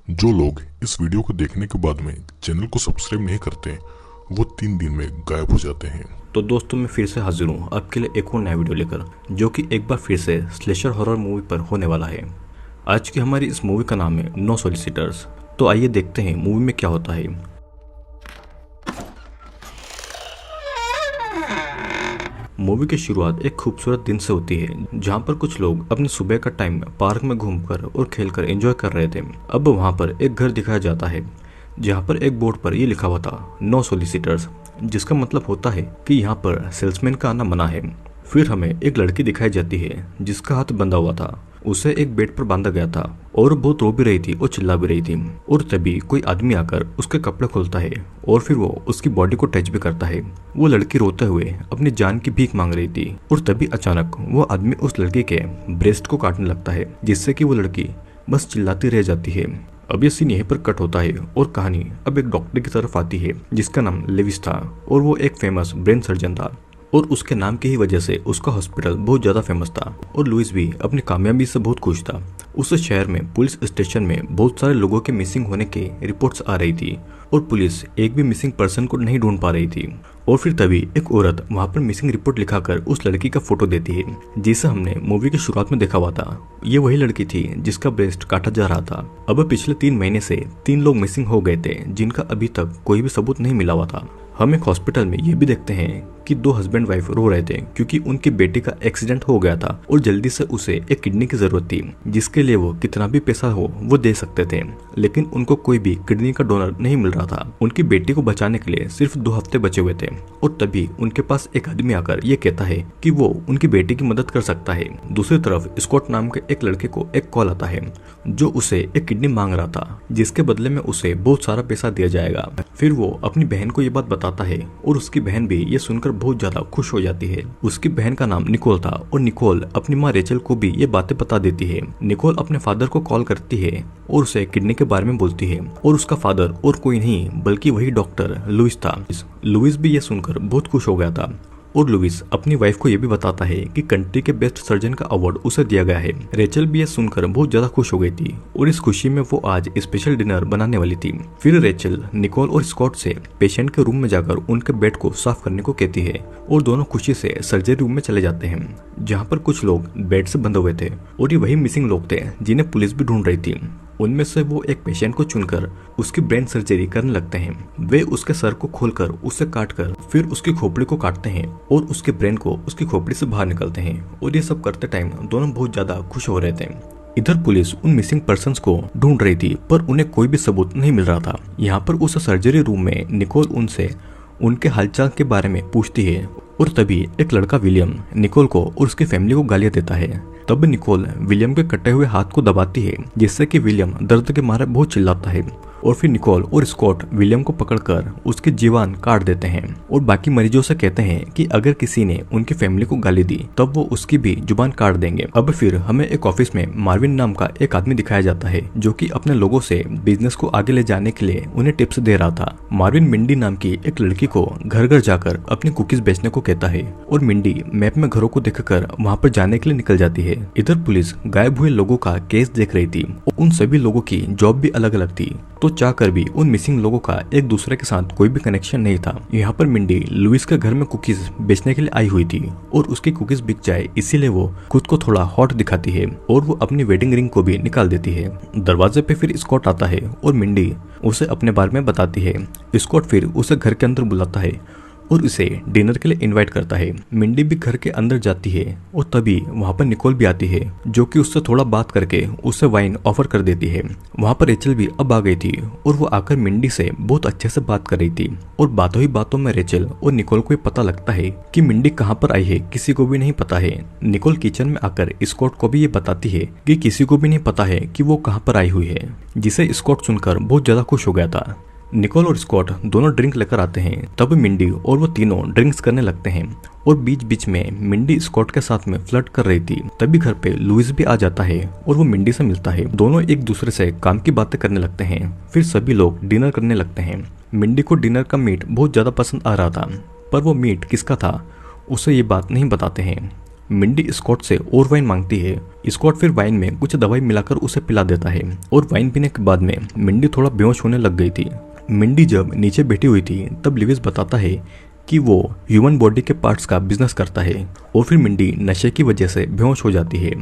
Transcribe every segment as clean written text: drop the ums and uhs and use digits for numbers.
जो लोग इस वीडियो को देखने के बाद में चैनल को सब्सक्राइब नहीं करते वो 3 दिन में गायब हो जाते हैं। तो दोस्तों मैं फिर से हाजिर हूँ आपके लिए एक और नया वीडियो लेकर, जो कि एक बार फिर से स्लेशर हॉरर मूवी पर होने वाला है। आज की हमारी इस मूवी का नाम है नो सॉलिसिटर्स। तो आइए देखते हैं मूवी में क्या होता है। मूवी की शुरुआत एक खूबसूरत दिन से होती है, जहाँ पर कुछ लोग अपनी सुबह का टाइम पार्क में घूमकर और खेलकर एंजॉय कर रहे थे। अब वहाँ पर एक घर दिखाया जाता है, जहाँ पर एक बोर्ड पर ये लिखा हुआ था नो सॉलिसिटर्स, जिसका मतलब होता है कि यहाँ पर सेल्समैन का आना मना है। फिर हमें एक लड़की दिखाई जाती है जिसका हाथ बंधा हुआ था। उसे एक बेड पर बांधा गया था और बहुत रो भी रही थी और चिल्ला भी रही थी। और तभी कोई आदमी आकर उसके कपड़े खोलता है और फिर वो उसकी बॉडी को टच भी करता है। वो लड़की रोते हुए अपनी जान की भीख मांग रही थी और तभी अचानक वो आदमी उस लड़की के ब्रेस्ट को काटने लगता है, जिससे कि वो लड़की बस चिल्लाती रह जाती है। अब ये सीन यहीं पर कट होता है और कहानी अब एक डॉक्टर की तरफ आती है जिसका नाम लेविस था और वो एक फेमस ब्रेन सर्जन था और उसके नाम की ही वजह से उसका हॉस्पिटल बहुत ज्यादा फेमस था। और लुइस भी अपनी कामयाबी से बहुत खुश था। उस शहर में पुलिस स्टेशन में बहुत सारे लोगों के मिसिंग होने की रिपोर्ट्स आ रही थी और पुलिस एक भी मिसिंग पर्सन को नहीं ढूंढ पा रही थी। और फिर तभी एक औरत वहां पर मिसिंग रिपोर्ट लिखाकर उस लड़की का फोटो देती है, जिसे हमने मूवी की शुरुआत में देखा हुआ था। ये वही लड़की थी जिसका ब्रेस्ट काटा जा रहा था। अब पिछले 3 महीने से 3 लोग मिसिंग हो गए थे, जिनका अभी तक कोई भी सबूत नहीं मिला हुआ था। हम एक हॉस्पिटल में ये भी देखते हैं कि 2 हस्बैंड वाइफ रो रहे थे क्योंकि उनकी बेटी का एक्सीडेंट हो गया था और जल्दी से उसे एक किडनी की जरूरत थी, जिसके लिए वो कितना भी पैसा हो वो दे सकते थे, लेकिन उनको कोई भी किडनी का डोनर नहीं मिल रहा था। उनकी बेटी को बचाने के लिए सिर्फ 2 हफ्ते बचे हुए थे और तभी उनके पास एक आदमी आकर ये कहता है कि वो उनकी बेटी की मदद कर सकता है। दूसरी तरफ स्कॉट नाम के एक लड़के को एक कॉल आता है जो उसे एक किडनी मांग रहा था, जिसके बदले में उसे बहुत सारा पैसा दिया जाएगा। फिर वो अपनी बहन को ये बात बताता है और उसकी बहन भी ये सुनकर बहुत ज्यादा खुश हो जाती है। उसकी बहन का नाम निकोल था और निकोल अपनी माँ रेचल को भी ये बातें बता देती है। निकोल अपने फादर को कॉल करती है और उसे किडनी के बारे में बोलती है और उसका फादर और कोई नहीं बल्कि वही डॉक्टर लुइस था। लुइस भी ये सुनकर बहुत खुश हो गया था और लुइस अपनी वाइफ को यह भी बताता है कि कंट्री के बेस्ट सर्जन का अवार्ड उसे दिया गया है। रेचल भी ये सुनकर बहुत ज्यादा खुश हो गई थी और इस खुशी में वो आज स्पेशल डिनर बनाने वाली थी। फिर रेचल निकोल और स्कॉट से पेशेंट के रूम में जाकर उनके बेड को साफ करने को कहती है और दोनों खुशी से सर्जरी रूम में चले जाते हैं, जहाँ पर कुछ लोग बेड से बंधे हुए थे और ये वही मिसिंग लोग थे जिन्हें पुलिस भी ढूंढ रही थी। उनमें से वो एक पेशेंट को चुनकर उसकी ब्रेन सर्जरी करने लगते हैं। वे उसके सर को खोलकर उसे काटकर फिर उसकी खोपड़ी को काटते हैं और उसके ब्रेन को उसकी खोपड़ी से बाहर निकलते हैं और ये सब करते टाइम दोनों बहुत ज्यादा खुश हो रहे थे। इधर पुलिस उन मिसिंग पर्सन्स को ढूंढ रही थी पर उन्हें कोई भी सबूत नहीं मिल रहा था। यहाँ पर उस सर्जरी रूम में निकोल उनसे उनके हालचाल के बारे में पूछती है और तभी एक लड़का विलियम निकोल को और उसकी फैमिली को गालियां देता है। तब निकोल विलियम के कटे हुए हाथ को दबाती है, जिससे कि विलियम दर्द के मारे बहुत चिल्लाता है और फिर निकोल और स्कॉट विलियम को पकड़कर उसकी जीवान काट देते हैं और बाकी मरीजों से कहते हैं कि अगर किसी ने उनकी फैमिली को गाली दी तब वो उसकी भी जुबान काट देंगे। अब फिर हमें एक ऑफिस में मार्विन नाम का एक आदमी दिखाया जाता है जो कि अपने लोगों से बिजनेस को आगे ले जाने के लिए उन्हें टिप्स दे रहा था। मार्विन मिंडी नाम की एक लड़की को घर घर जाकर अपनी कुकीज बेचने को कहता है और मिंडी मैप में घरों को देखकर वहाँ पर जाने के लिए निकल जाती है। इधर पुलिस गायब हुए लोगों का केस देख रही थी और उन सभी लोगों की जॉब भी अलग अलग थी, तो चाहकर भी उन मिसिंग लोगों का एक दूसरे के साथ कोई भी कनेक्शन नहीं था। यहाँ पर मिंडी लुइस के घर में कुकीज बेचने के लिए आई हुई थी और उसकी कुकीज बिक जाए इसीलिए वो खुद को थोड़ा हॉट दिखाती है और वो अपनी वेडिंग रिंग को भी निकाल देती है। दरवाजे पे फिर स्कॉट आता है और मिंडी उसे अपने बारे में बताती है। स्कॉट फिर उसे घर के अंदर बुलाता है और उसे डिनर के लिए इनवाइट करता है। मिंडी भी घर के अंदर जाती है और तभी वहाँ पर निकोल भी आती है, जो कि उससे थोड़ा बात करके उसे वाइन ऑफर कर देती है। वहाँ पर रेचल भी अब आ गई थी और वो आकर मिंडी से बहुत अच्छे से बात कर रही थी और बातों ही बातों में रेचल और निकोल को पता लगता है कि मिंडी कहाँ पर आई है किसी को भी नहीं पता है। निकोल किचन में आकर स्कॉट को भी ये बताती है कि किसी को भी नहीं पता है कि वो कहाँ पर आई हुई है, जिसे स्कॉट सुनकर बहुत ज्यादा खुश हो गया था। निकोल और स्कॉट दोनों ड्रिंक लेकर आते हैं। तब मिंडी और वो तीनों ड्रिंक्स करने लगते हैं और बीच बीच में मिंडी स्कॉट के साथ में फ्लर्ट कर रही थी। तभी घर पे लुइस भी आ जाता है और वो मिंडी से मिलता है। दोनों एक दूसरे से काम की बातें करने लगते हैं। फिर सभी लोग डिनर करने लगते हैं। मिंडी को डिनर का मीट बहुत ज्यादा पसंद आ रहा था, पर वो मीट किसका था उसे ये बात नहीं बताते हैं। मिंडी स्कॉट से और वाइन मांगती है। स्कॉट फिर वाइन में कुछ दवाई मिलाकर उसे पिला देता है और वाइन पीने के बाद में मिंडी थोड़ा बेहोश होने लग गई थी। मिंडी जब नीचे बैठी हुई थी तब लिविस बताता है कि वो ह्यूमन बॉडी के पार्ट्स का बिजनेस करता है और फिर मिंडी नशे की वजह से बेहोश हो जाती है।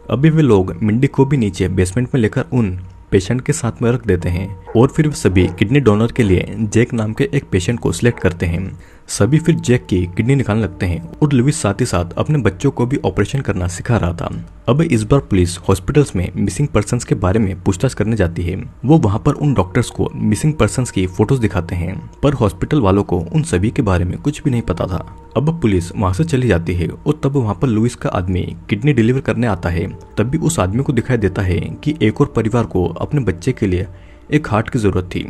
अभी वे लोग मिंडी को भी नीचे बेसमेंट में लेकर उन पेशेंट के साथ में रख देते हैं और फिर वे सभी किडनी डोनर के लिए जैक नाम के एक पेशेंट को सिलेक्ट करते हैं। सभी फिर जैक की किडनी निकालने लगते हैं और लुइस साथ ही साथ अपने बच्चों को भी ऑपरेशन करना सिखा रहा था। अब इस बार पुलिस हॉस्पिटल्स में मिसिंग पर्सन्स के बारे में पूछताछ करने जाती है। वो वहाँ पर उन डॉक्टर्स को मिसिंग पर्सन्स की फोटोज दिखाते हैं, पर हॉस्पिटल वालों को उन सभी के बारे में कुछ भी नहीं पता था। अब पुलिस वहाँ से चली जाती है और तब वहाँ पर लुइस का आदमी किडनी डिलीवर करने आता है। तब भी उस आदमी को दिखाई देता है कि एक और परिवार को अपने बच्चे के लिए एक हार्ट की जरूरत थी।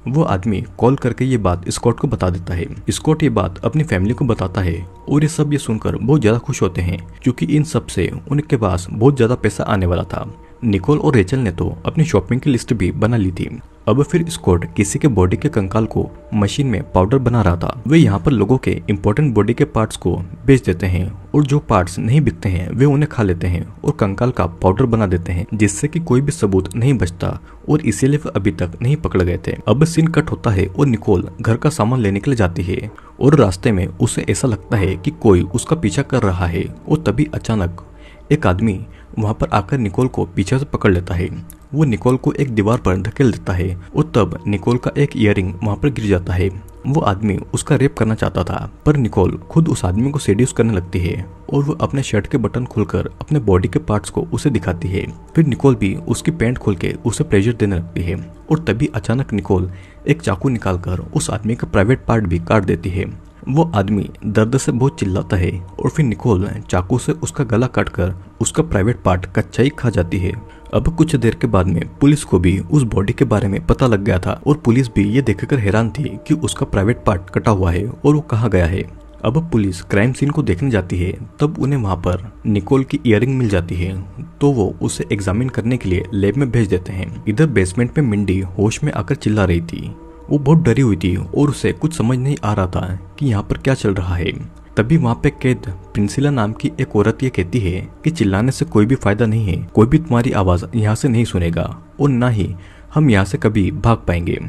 वो आदमी कॉल करके ये बात स्कॉट को बता देता है। स्कॉट ये बात अपनी फैमिली को बताता है और ये सब ये सुनकर बहुत ज्यादा खुश होते हैं क्योंकि इन सब से उनके पास बहुत ज्यादा पैसा आने वाला था। निकोल और रेचल ने तो अपनी शॉपिंग की लिस्ट भी बना ली थी। अब फिर स्कॉट किसी के बॉडी के कंकाल को मशीन में पाउडर बना रहा था। वे यहाँ पर लोगों के इंपॉर्टेंट बॉडी के पार्ट्स को बेच देते हैं और जो पार्ट्स नहीं बिकते हैं वे उन्हें खा लेते हैं और कंकाल का पाउडर बना देते हैं, जिससे कि कोई भी सबूत नहीं बचता और इसीलिए वे अभी तक नहीं पकड़ गए थे। अब सीन कट होता है और निकोल घर का सामान लेने के लिए जाती है और रास्ते में उसे ऐसा लगता है कि कोई उसका पीछा कर रहा है और तभी अचानक एक आदमी वहां पर आकर निकोल को पीछे से पकड़ लेता है। वो निकोल को एक दीवार पर धकेल देता है और तब निकोल का एक इयररिंग वहां पर गिर जाता है। वो आदमी उसका रेप करना चाहता था, पर निकोल खुद उस आदमी को सेड्यूस करने लगती है और वो अपने शर्ट के बटन खोलकर अपने बॉडी के पार्ट्स को उसे दिखाती है। फिर निकोल भी उसकी पैंट खोल के उसे प्रेशर देने लगती है और तभी अचानक निकोल एक चाकू निकालकर उस आदमी का प्राइवेट पार्ट भी काट देती है। वो आदमी दर्द से बहुत चिल्लाता है और फिर निकोल चाकू से उसका गला काटकर उसका प्राइवेट पार्ट कच्चा ही खा जाती है। अब कुछ देर के बाद में पुलिस को भी उस बॉडी के बारे में पता लग गया था और पुलिस भी ये देखकर हैरान थी कि उसका प्राइवेट पार्ट कटा हुआ है और वो कहाँ गया है। अब पुलिस क्राइम सीन को देखने जाती है, तब उन्हें वहाँ पर निकोल की इयररिंग मिल जाती है, तो वो उसे एग्जामिन करने के लिए लैब में भेज देते हैं। इधर बेसमेंट में मिंडी होश में आकर चिल्ला रही थी। वो बहुत डरी हुई थी और उसे कुछ समझ नहीं आ रहा था कि यहाँ पर क्या चल रहा है। तभी वहाँ पे कैद प्रिंसिला नाम की एक औरत ये कहती है कि चिल्लाने से कोई भी फायदा नहीं है, कोई भी तुम्हारी आवाज यहाँ से नहीं सुनेगा और ना ही हम यहाँ से कभी भाग पाएंगे।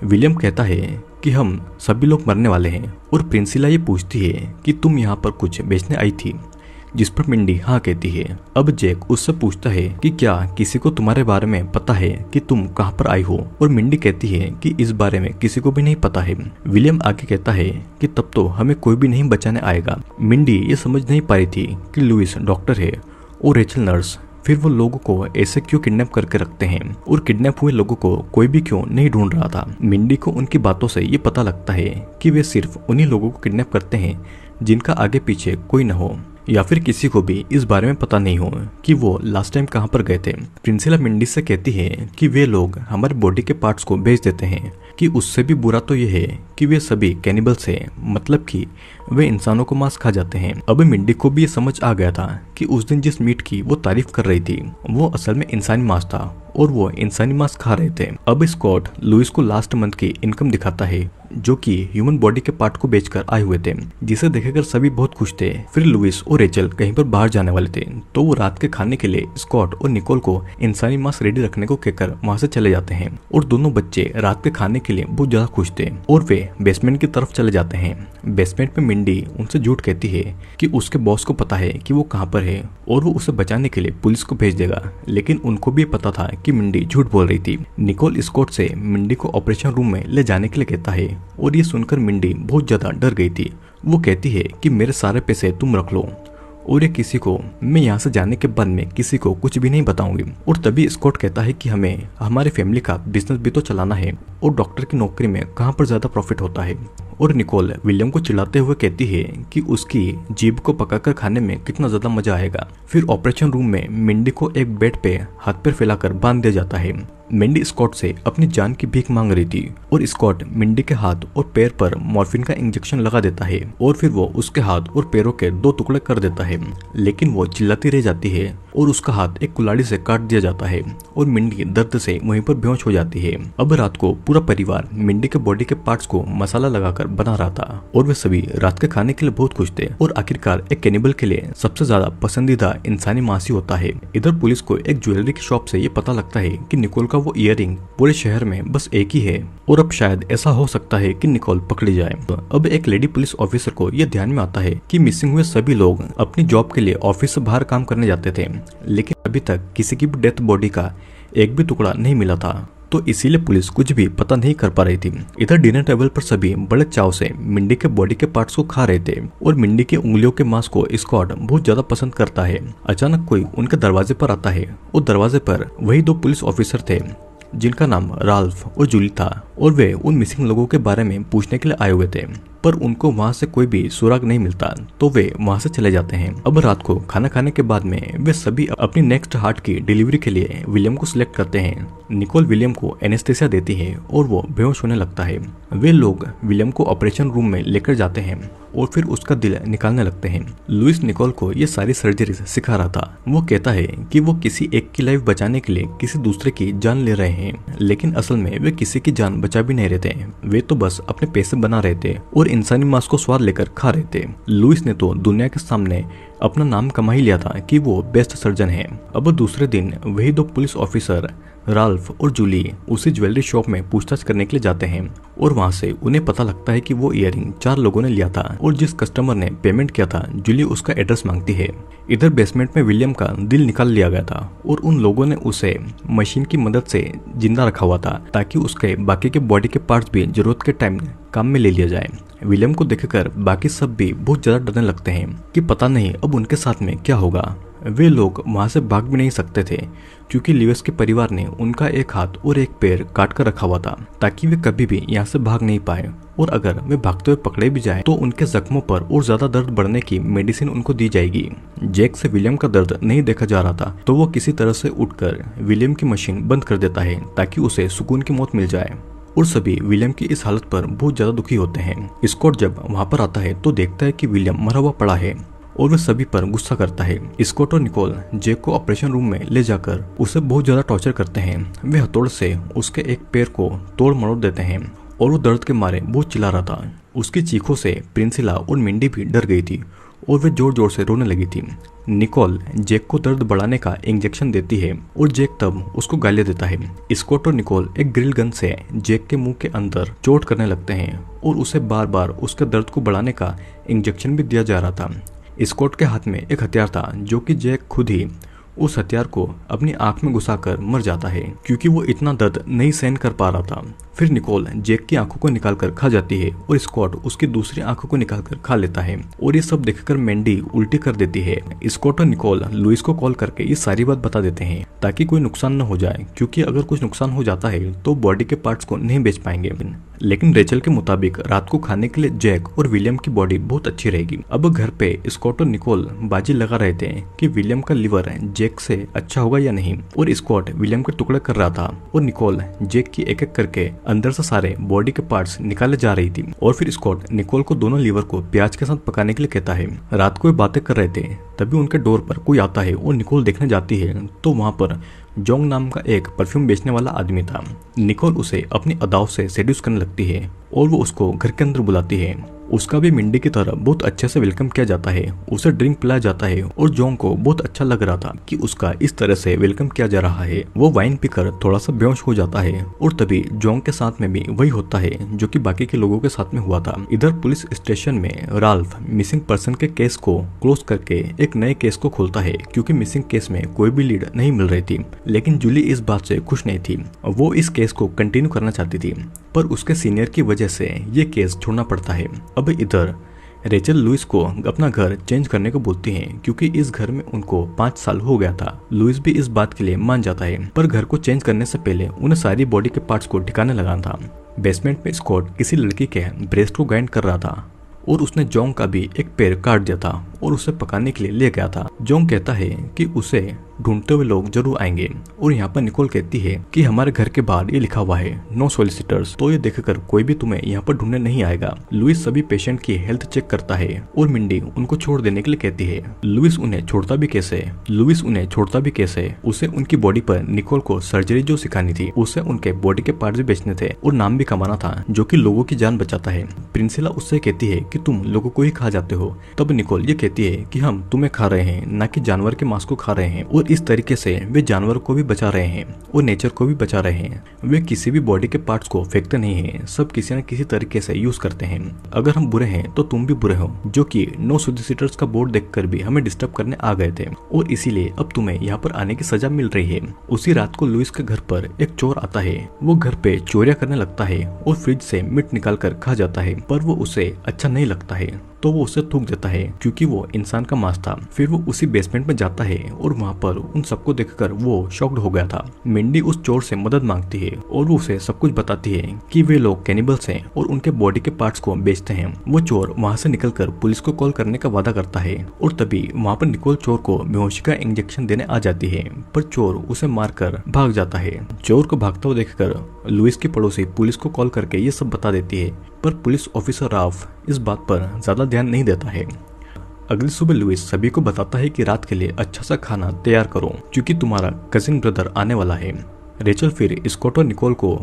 विलियम कहता है कि हम सभी लोग मरने वाले हैं और प्रिंसिला ये पूछती है कि तुम यहाँ पर कुछ बेचने आई थी, जिस पर मिंडी हाँ कहती है। अब जैक उससे पूछता है कि क्या किसी को तुम्हारे बारे में पता है कि तुम कहाँ पर आई हो, और मिंडी कहती है कि इस बारे में किसी को भी नहीं पता है। विलियम आगे कहता है कि तब तो हमें कोई भी नहीं बचाने आएगा। मिंडी ये समझ नहीं पा रही थी कि लुइस डॉक्टर है और रेचल नर्स, फिर वो लोगों को ऐसे क्यों किडनैप करके रखते हैं और किडनैप हुए लोगों को कोई भी क्यों नहीं ढूंढ रहा था। मिंडी को उनकी बातों से ये पता लगता है कि वे सिर्फ उन्हीं लोगों को किडनैप करते हैं जिनका आगे पीछे कोई न हो या फिर किसी को भी इस बारे में पता नहीं हो कि वो लास्ट टाइम कहाँ पर गए थे। प्रिंसिला मिंडी से कहती है कि वे लोग हमारे बॉडी के पार्ट्स को बेच देते हैं, कि उससे भी बुरा तो ये है कि वे सभी कैनिबल्स हैं, मतलब कि वे इंसानों को मांस खा जाते हैं। अब मिंडी को भी ये समझ आ गया था कि उस दिन जिस मीट की वो तारीफ कर रही थी वो असल में इंसानी मांस था और वो इंसानी मांस खा रहे थे। अब स्कॉट लुइस को लास्ट मंथ की इनकम दिखाता है जो कि ह्यूमन बॉडी के पार्ट को बेचकर आए हुए थे, जिसे देखकर सभी बहुत खुश थे। फिर लुइस और रेचल कहीं पर बाहर जाने वाले थे, तो वो रात के खाने के लिए स्कॉट और निकोल को इंसानी मांस रेडी रखने को कहकर वहां से चले जाते हैं और दोनों बच्चे रात के खाने के लिए बहुत ज्यादा खुश थे और वे बेसमेंट की तरफ चले जाते हैं। बेसमेंट में मिंडी उनसे झूठ कहती है कि उसके बॉस को पता है कि वो कहाँ पर है और वो उसे बचाने के लिए पुलिस को भेज देगा, लेकिन उनको भी पता था कि मिंडी झूठ बोल रही थी। निकोल स्कॉट से मिंडी को ऑपरेशन रूम में ले जाने के लिए कहता है और ये सुनकर मिंडी बहुत ज्यादा डर गई थी। वो कहती है कि मेरे सारे पैसे तुम रख लो और ये किसी को, मैं यहाँ से जाने के बाद में किसी को कुछ भी नहीं बताऊंगी। और तभी स्कॉट कहता है कि हमें हमारी फैमिली का बिजनेस भी तो चलाना है और डॉक्टर की नौकरी में कहाँ पर ज्यादा प्रॉफिट होता है। और निकोल विलियम को चिल्लाते हुए कहती है कि उसकी जीभ को पकाकर खाने में कितना ज्यादा मजा आएगा। फिर ऑपरेशन रूम में मिंडी को एक बेड पे हाथ पैर फैलाकर बांध दिया जाता है। मिंडी स्कॉट से अपनी जान की भीख मांग रही थी और स्कॉट मिंडी के हाथ और पैर पर मॉर्फिन का इंजेक्शन लगा देता है और फिर वो उसके हाथ और पैरों के 2 टुकड़े कर देता है, लेकिन वो चिल्लाती रह जाती है और उसका हाथ एक कुल्हाड़ी से काट दिया जाता है और मिंडी दर्द से वहीं पर बेहोश हो जाती है। अब रात को पूरा परिवार मिंडी के बॉडी के पार्ट्स को मसाला लगाकर बना रहा था और वे सभी रात के खाने के लिए बहुत खुश थे और आखिरकार एक कैनिबल के लिए सबसे ज्यादा पसंदीदा इंसानी मांस ही होता है। इधर पुलिस को एक ज्वेलरी की शॉप से ये पता लगता है कि निकोल का वो ईयररिंग पूरे शहर में बस एक ही है और अब शायद ऐसा हो सकता है कि निकोल पकड़ी जाए। तो अब एक लेडी पुलिस ऑफिसर को यह ध्यान में आता है कि मिसिंग हुए सभी लोग अपनी जॉब के लिए ऑफिस से बाहर काम करने जाते थे, लेकिन अभी तक किसी की भी डेथ बॉडी का एक भी टुकड़ा नहीं मिला था, तो इसीलिए पुलिस कुछ भी पता नहीं कर पा रही थी। इधर डिनर टेबल पर सभी बड़े चाव से मिंडी के बॉडी के पार्ट्स को खा रहे थे और मिंडी की उंगलियों के मांस को स्कॉट बहुत ज्यादा पसंद करता है। अचानक कोई उनके दरवाजे पर आता है और दरवाजे पर वही दो पुलिस ऑफिसर थे जिनका नाम राल्फ और जूली था और वे उन मिसिंग लोगों के बारे में पूछने के लिए आए हुए थे, पर उनको वहां से कोई भी सुराग नहीं मिलता, तो वे वहां से चले जाते हैं। अब रात को खाना खाने के बाद में वे सभी अपनी नेक्स्ट हार्ट की डिलीवरी के लिए विलियम को सिलेक्ट करते हैं। निकोल विलियम को एनेस्थेसिया देती है और वो बेहोश होने लगता है। वे लोग विलियम को ऑपरेशन रूम में लेकर जाते हैं और फिर उसका दिल निकालने लगते हैं। लुइस निकोल को ये सारी सर्जरी सिखा रहा था। वो कहता है कि वो किसी एक की लाइफ बचाने के लिए किसी दूसरे की जान ले रहे हैं, लेकिन असल में वे किसी की जान बचा भी नहीं रहे थे। वे तो बस अपने पैसे बना रहे थे और इंसानी मांस को स्वाद लेकर खा रहे थे। लुइस ने तो दुनिया के सामने अपना नाम कमा ही लिया था कि वो बेस्ट सर्जन है। अब दूसरे दिन वही दो पुलिस ऑफिसर राल्फ और जूली उसी ज्वेलरी शॉप में पूछताछ करने के लिए जाते हैं और वहां से उन्हें पता लगता है कि वो ईयररिंग 4 लोगों ने लिया था और जिस कस्टमर ने पेमेंट किया था जूली उसका एड्रेस मांगती है। इधर बेसमेंट में विलियम का दिल निकाल लिया गया था और उन लोगों ने उसे मशीन की मदद से जिंदा रखा हुआ था ताकि उसके बाकी के बॉडी के पार्ट्स भी जरूरत के टाइम काम में ले लिया जाए। विलियम को देखकर बाकी सब भी बहुत ज्यादा डरने लगते हैं कि पता नहीं अब उनके साथ में क्या होगा। वे लोग वहां से भाग भी नहीं सकते थे क्योंकि लिवेस के परिवार ने उनका एक हाथ और एक पैर काट कर रखा हुआ था ताकि वे कभी भी यहाँ से भाग नहीं पाए, और अगर वे भागते हुए पकड़े भी जाए तो उनके जख्मों पर और ज्यादा दर्द बढ़ने की मेडिसिन उनको दी जाएगी। जैक से विलियम का दर्द नहीं देखा जा रहा था तो वो किसी तरह से उठकर विलियम की मशीन बंद कर देता है ताकि उसे सुकून की मौत मिल जाए, और सभी विलियम की इस हालत पर बहुत ज्यादा दुखी होते हैं। स्कॉट जब वहां पर आता है तो देखता है कि विलियम मरा हुआ पड़ा है और वह सभी पर गुस्सा करता है। स्कॉट और निकोल जैक को ऑपरेशन रूम में ले जाकर उसे बहुत ज्यादा टॉर्चर करते हैं। वे हथौड़े से उसके एक पैर को तोड़ मरोड़ देते हैं और वो दर्द के मारे बहुत चिल्ला रहा था। उसकी चीखों से प्रिंसिला और मिंडी भी डर गई थी और वे जोर जोर से रोने लगी थी। निकोल जैक को दर्द बढ़ाने का इंजेक्शन देती है और जैक तब उसको गालियां देता है। स्कॉट और निकोल एक ग्रिल गन से जैक के मुंह के अंदर चोट करने लगते हैं और उसे बार बार उसके दर्द को बढ़ाने का इंजेक्शन भी दिया जा रहा था। स्कॉट के हाथ में एक हथियार था जो कि जैक खुद ही उस हथियार को अपनी आंख में घुसाकर मर जाता है क्योंकि वो इतना दर्द नहीं सहन कर पा रहा था। फिर निकोल जैक की आंखों को निकालकर खा जाती है और स्कॉट उसकी दूसरी आंखों को निकालकर खा लेता है और ये सब देखकर मैंडी उल्टी कर देती है। स्कॉट और निकोल लुइस को कॉल करके ये सारी बात बता देते हैं ताकि कोई नुकसान न हो जाए, क्योंकि अगर कुछ नुकसान हो जाता है तो बॉडी के पार्ट्स को नहीं बेच पाएंगे। लेकिन रेचल के मुताबिक रात को खाने के लिए जैक और विलियम की बॉडी बहुत अच्छी रहेगी। अब घर पे स्कॉट और निकोल बाजी लगा रहे थे कि विलियम का लिवर जैक से अच्छा होगा या नहीं, और स्कॉट विलियम के टुकड़े कर रहा था और निकोल जैक की एक एक करके अंदर से सारे बॉडी के पार्ट्स निकाले जा रही थी। और फिर स्कॉट निकोल को दोनों लीवर को प्याज के साथ पकाने के लिए कहता है। रात को बातें कर रहे थे तभी उनके डोर पर कोई आता है और निकोल देखने जाती है तो वहां पर जोंग नाम का एक परफ्यूम बेचने वाला आदमी था। निकोल उसे अपनी अदाओं से सेड्यूस करने लगती है और वो उसको घर के अंदर बुलाती है। उसका भी मिंडी की तरह बहुत अच्छे से वेलकम किया जाता है। उसे ड्रिंक पिलाया जाता है और जोंग को बहुत अच्छा लग रहा था कि उसका इस तरह से वेलकम किया जा रहा है। वो वाइन पीकर थोड़ा सा बेहोश हो जाता है और तभी जोंग के साथ में भी वही होता है जो कि बाकी के लोगों के साथ में हुआ था। इधर पुलिस स्टेशन में राल्फ मिसिंग पर्सन के केस को क्लोज करके एक नए केस को खोलता है क्योंकि मिसिंग केस में कोई भी लीड नहीं मिल रही थी। लेकिन जूली इस बात से खुश नहीं थी। वो इस केस को कंटिन्यू करना चाहती थी पर उसके सीनियर की वजह से ये केस छोड़ना पड़ता है। अब इधर रेचल लुइस को अपना घर चेंज करने को बोलती है क्योंकि इस घर में उनको 5 साल हो गया था। लुइस भी इस बात के लिए मान जाता है पर घर को चेंज करने से पहले उन्हें सारी बॉडी के पार्ट्स को ठिकाने लगाना था। बेसमेंट में स्कॉट किसी लड़की के ब्रेस्ट को ग्राइंड कर रहा था और उसने जोंग का भी एक पैर काट दिया था और उसे पकाने के लिए ले गया था। जोंग कहता है कि उसे ढूंढते हुए लोग जरूर आएंगे और यहाँ पर निकोल कहती है कि हमारे घर के बाहर ये लिखा हुआ है नो सॉलिसिटर्स, तो ये देखकर कोई भी तुम्हें यहाँ पर ढूंढने नहीं आएगा। लुइस सभी पेशेंट की हेल्थ चेक करता है और मिंडी उनको छोड़ देने के लिए कहती है। लुइस उन्हें छोड़ता भी कैसे? उसे उनकी बॉडी पर निकोल को सर्जरी जो सिखानी थी, उसे उनके बॉडी के पार्ट्स भी बेचने थे और नाम भी कमाना था जो कि लोगों की जान बचाता है। प्रिंसिला उससे कहती है कि तुम लोगों को ही खा जाते हो। तब निकोल ये कहती है कि हम तुम्हें खा रहे हैं, न कि जानवर के मांस को खा रहे हैं, और इस तरीके से वे जानवर को भी बचा रहे हैं और नेचर को भी बचा रहे हैं। वे किसी भी बॉडी के पार्ट्स को फेंकते नहीं है, सब किसी न किसी तरीके से यूज करते हैं। अगर हम बुरे हैं तो तुम भी बुरे हो, जो कि नो सॉलिसिटर्स का बोर्ड देखकर भी हमें डिस्टर्ब करने आ गए थे और इसीलिए अब तुम्हें यहाँ पर आने की सजा मिल रही है। उसी रात को लुइस के घर पर एक चोर आता है। वो घर पे चोरियां करने लगता है और फ्रिज से मीट निकाल कर खा जाता है, पर वो उसे अच्छा नहीं लगता है तो वो उसे थूक देता है क्योंकि वो इंसान का मांस था। फिर वो उसी बेसमेंट में जाता है और वहाँ पर उन सबको देखकर वो शॉक्ड हो गया था। मिंडी उस चोर से मदद मांगती है और वो उसे सब कुछ बताती है कि वे लोग कैनिबल्स हैं और उनके बॉडी के पार्ट्स को बेचते हैं। वो चोर वहाँ से निकलकर पुलिस को कॉल करने का वादा करता है और तभी वहाँ पर निकोल चोर को बेहोशी का इंजेक्शन देने आ जाती है, पर चोर उसे मारकर भाग जाता है। चोर को भागता हुआ देखकर लुइस की पड़ोसी पुलिस को कॉल करके ये सब बता देती है, पर पुलिस ऑफिसर राफ इस बात पर ज्यादा ध्यान नहीं देता है। अगली सुबह लुइस सभी को बताता है कि रात के लिए अच्छा सा खाना तैयार करो क्योंकि तुम्हारा कजिन ब्रदर आने वाला है। रेचल फिर स्कॉट और निकोल को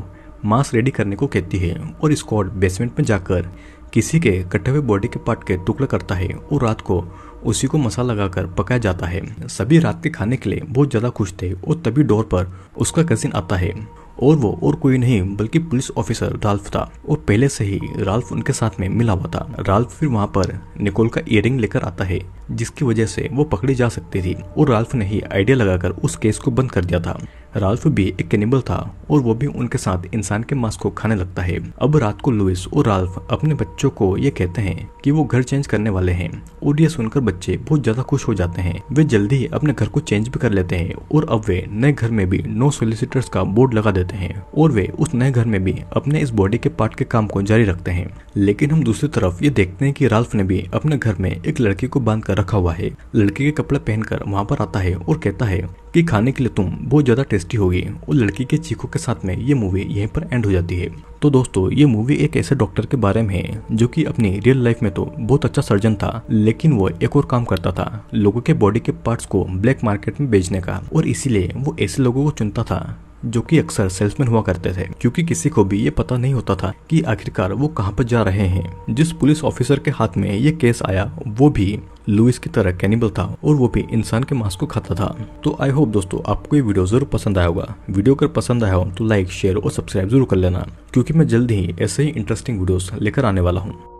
मांस रेडी करने को कहती है और स्कॉट बेसमेंट में जाकर किसी के कटे हुए बॉडी के पार्ट के टुकड़े करता है और रात को उसी को मसाला लगाकर पकाया जाता है। सभी रात के खाने के लिए बहुत ज्यादा खुश थे और तभी डोर पर उसका कजिन आता है और वो और कोई नहीं बल्कि पुलिस ऑफिसर राल्फ था और पहले से ही राल्फ उनके साथ में मिला हुआ था। राल्फ फिर वहाँ पर निकोल का इयररिंग लेकर आता है जिसकी वजह से वो पकड़ी जा सकती थी और राल्फ ने ही आइडिया लगाकर उस केस को बंद कर दिया था। राल्फ भी एक कैनिबल था और वो भी उनके साथ इंसान के मांस को खाने लगता है। अब रात को लुइस और राल्फ अपने बच्चों को ये कहते हैं कि वो घर चेंज करने वाले हैं और ये सुनकर बच्चे बहुत ज्यादा खुश हो जाते हैं। वे जल्दी ही अपने घर को चेंज भी कर लेते हैं और अब वे नए घर में भी नो सॉलिसिटर्स का बोर्ड लगा देते हैं और वे उस नए घर में भी अपने इस बॉडी के पार्ट के काम को जारी रखते हैं। लेकिन हम दूसरी तरफ ये देखते हैं कि राल्फ ने भी अपने घर में एक लड़की को बांध कर रखा हुआ है। लड़की के कपड़े पहनकर वहाँ पर आता है और कहता है कि खाने के लिए तुम बहुत ज्यादा टेस्टी होगी और लड़की के चीखों के साथ में ये मूवी यहीं पर एंड हो जाती है। तो दोस्तों ये मूवी एक ऐसे डॉक्टर के बारे में है जो कि अपनी रियल लाइफ में तो बहुत अच्छा सर्जन था, लेकिन वो एक और काम करता था, लोगों के बॉडी के पार्ट्स को ब्लैक मार्केट में बेचने का, और इसीलिए वो ऐसे लोगों को चुनता था जो कि अक्सर सेल्समैन हुआ करते थे क्योंकि किसी को भी ये पता नहीं होता था कि आखिरकार वो कहाँ पर जा रहे हैं। जिस पुलिस ऑफिसर के हाथ में ये केस आया वो भी लुइस की तरह कैनिबल था और वो भी इंसान के मांस को खाता था। तो आई होप दोस्तों आपको ये वीडियो जरूर पसंद आया होगा। वीडियो अगर पसंद आया हो तो लाइक शेयर और सब्सक्राइब जरूर कर लेना क्योंकि मैं जल्द ही ऐसे ही इंटरेस्टिंग वीडियोस लेकर आने वाला हूँ।